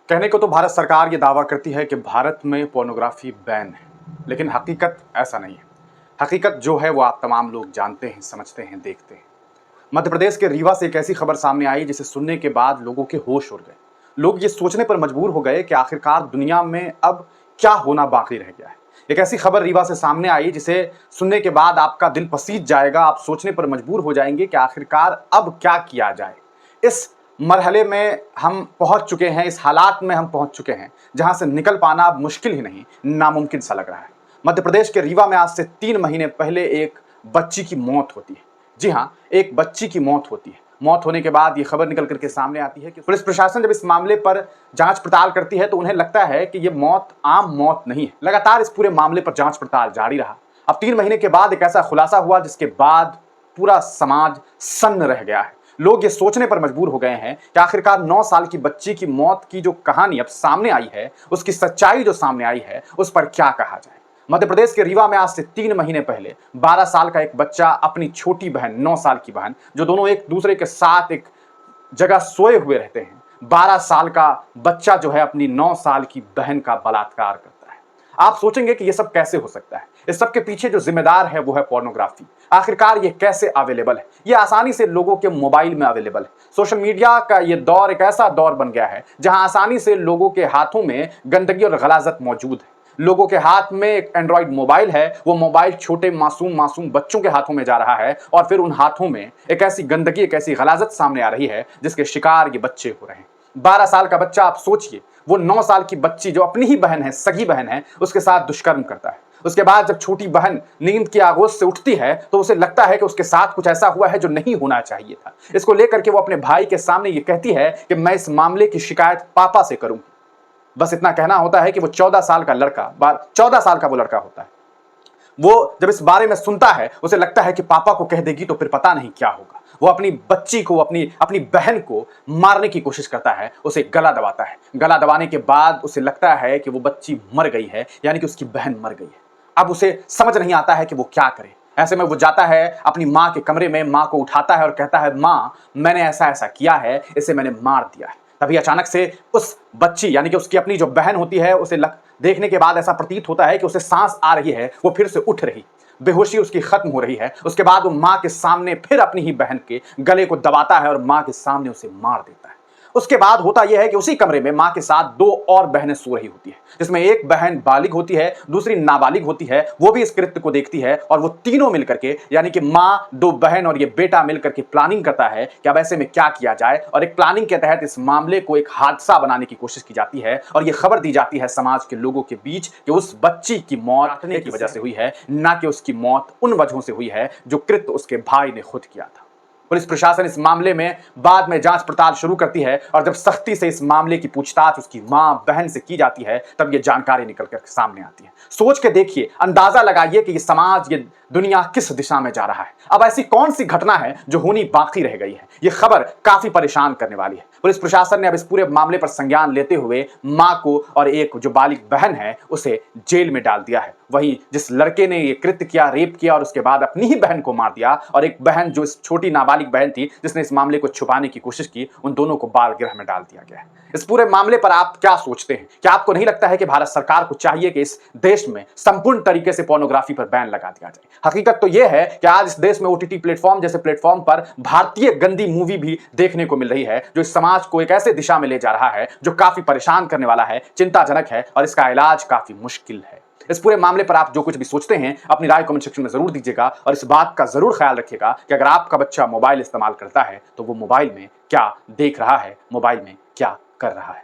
कहने को तो भारत सरकार ये दावा करती है कि भारत में पोर्नोग्राफी बैन है, लेकिन हकीकत ऐसा नहीं है। हकीकत जो है वो आप तमाम लोग जानते हैं, समझते हैं, देखते हैं। मध्य प्रदेश के रीवा से एक ऐसी खबर सामने आई जिसे सुनने के बाद लोगों के होश उड़ गए। लोग ये सोचने पर मजबूर हो गए कि आखिरकार दुनिया में अब क्या होना बाकी रह गया है। एक ऐसी खबर रीवा से सामने आई जिसे सुनने के बाद आपका दिल पसीज जाएगा, आप सोचने पर मजबूर हो जाएंगे कि आखिरकार अब क्या किया जाए। इस मरहले में हम पहुंच चुके हैं, इस हालात में हम पहुंच चुके हैं जहां से निकल पाना अब मुश्किल ही नहीं, नामुमकिन सा लग रहा है। मध्य प्रदेश के रीवा में आज से 3 महीने पहले एक बच्ची की मौत होती है। जी हां, एक बच्ची की मौत होती है। मौत होने के बाद ये खबर निकल करके सामने आती है कि पुलिस प्रशासन जब इस मामले पर जांच पड़ताल करती है तो उन्हें लगता है कि ये मौत आम मौत नहीं है। लगातार इस पूरे मामले पर जांच पड़ताल जारी रहा। अब 3 महीने के बाद एक ऐसा खुलासा हुआ जिसके बाद पूरा समाज सन्न रह गया है। लोग ये सोचने पर मजबूर हो गए हैं कि आखिरकार 9 साल की बच्ची की मौत की जो कहानी अब सामने आई है, उसकी सच्चाई जो सामने आई है, उस पर क्या कहा जाए। मध्य प्रदेश के रीवा में आज से 3 महीने पहले 12 साल का एक बच्चा अपनी छोटी बहन 9 साल की बहन, जो दोनों एक दूसरे के साथ एक जगह सोए हुए रहते हैं, 12 साल का बच्चा जो है अपनी 9 साल की बहन का बलात्कार करता है। आप सोचेंगे कि ये सब कैसे हो सकता है। इस सब के पीछे जो जिम्मेदार है वो है पोर्नोग्राफी। आखिरकार ये कैसे अवेलेबल है? ये आसानी से लोगों के मोबाइल में अवेलेबल है। सोशल मीडिया का ये दौर एक ऐसा दौर बन गया है जहां आसानी से लोगों के हाथों में गंदगी और गलाजत मौजूद है। लोगों के हाथ में एक एंड्रॉइड मोबाइल है, वो मोबाइल छोटे मासूम बच्चों के हाथों में जा रहा है और फिर उन हाथों में एक ऐसी गंदगी, एक ऐसी गलाजत सामने आ रही है जिसके शिकार ये बच्चे हो रहे हैं। 12 साल का बच्चा, आप सोचिए, वो 9 साल की बच्ची जो अपनी ही बहन है, सगी बहन है, उसके साथ दुष्कर्म करता है। उसके बाद जब छोटी बहन नींद की आगोश से उठती है तो उसे लगता है कि उसके साथ कुछ ऐसा हुआ है जो नहीं होना चाहिए था। इसको लेकर के वो अपने भाई के सामने ये कहती है कि मैं इस मामले की शिकायत पापा से करूंगी। बस इतना कहना होता है कि वो 14 साल का लड़का, 14 साल का वो लड़का होता है। वो जब इस बारे में सुनता है उसे लगता है कि पापा को कह देगी तो फिर पता नहीं क्या होगा। वो अपनी बच्ची को, अपनी बहन को मारने की कोशिश करता है, उसे गला दबाता है। गला दबाने के बाद उसे लगता है कि वो बच्ची मर गई है, यानी कि उसकी बहन मर गई है। अब उसे समझ नहीं आता है कि वो क्या करे। ऐसे में वो जाता है अपनी माँ के कमरे में, माँ को उठाता है और कहता है, माँ मैंने ऐसा ऐसा किया है, इसे मैंने मार दिया है। तभी अचानक से उस बच्ची, यानी कि उसकी अपनी जो बहन होती है, उसे देखने के बाद ऐसा प्रतीत होता है कि उसे सांस आ रही है, वो फिर से उठ रही, बेहोशी उसकी खत्म हो रही है। उसके बाद वो माँ के सामने फिर अपनी ही बहन के गले को दबाता है और माँ के सामने उसे मार देता है। उसके बाद होता यह है कि उसी कमरे में माँ के साथ 2 और बहनें सो रही होती है, जिसमें एक बहन बालिग होती है, दूसरी नाबालिग होती है। वो भी इस कृत्य को देखती है और वो तीनों मिलकर के, यानी कि माँ, 2 बहन और ये बेटा मिलकर के प्लानिंग करता है कि अब ऐसे में क्या किया जाए। और एक प्लानिंग के तहत इस मामले को एक हादसा बनाने की कोशिश की जाती है और ये खबर दी जाती है समाज के लोगों के बीच कि उस बच्ची की मौत की वजह से हुई है, ना कि उसकी मौत उन वजहों से हुई है जो कृत्य उसके भाई ने खुद किया था। पुलिस प्रशासन इस मामले में बाद में जांच पड़ताल शुरू करती है और जब सख्ती से इस मामले की पूछताछ उसकी मां बहन से की जाती है तब ये जानकारी निकल कर सामने आती है। सोच के देखिए, अंदाजा लगाइए कि ये समाज, ये दुनिया किस दिशा में जा रहा है। अब ऐसी कौन सी घटना है जो होनी बाकी रह गई है? ये खबर काफी परेशान करने वाली है। पुलिस प्रशासन ने अब इस पूरे मामले पर संज्ञान लेते हुए मां को और एक जो बालिग बहन है उसे जेल में डाल दिया है। वहीं जिस लड़के ने ये कृत्य किया, रेप किया और उसके बाद अपनी ही बहन को मार दिया, और एक बहन जो इस छोटी नाबालिग बहन थी जिसने इस मामले को छुपाने की कोशिश की, उन दोनों को बाल गृह में डाल दिया गया है। इस पूरे मामले पर आप क्या सोचते हैं? क्या आपको नहीं लगता है कि भारत सरकार को चाहिए कि इस देश में संपूर्ण तरीके से पोर्नोग्राफी पर बैन लगा दिया जाए? हकीकत तो यह है कि आज इस देश में ओटीटी प्लेटफॉर्म जैसे प्लेटफॉर्म पर भारतीय गंदी मूवी भी देखने को मिल रही है, जो इस समाज को एक ऐसे दिशा में ले जा रहा है जो काफी परेशान करने वाला है, चिंताजनक है और इसका इलाज काफी मुश्किल है। इस पूरे मामले पर आप जो कुछ भी सोचते हैं अपनी राय कमेंट सेक्शन में जरूर दीजिएगा और इस बात का जरूर ख्याल रखिएगा कि अगर आपका बच्चा मोबाइल इस्तेमाल करता है तो वो मोबाइल में क्या देख रहा है, मोबाइल में क्या कर रहा है।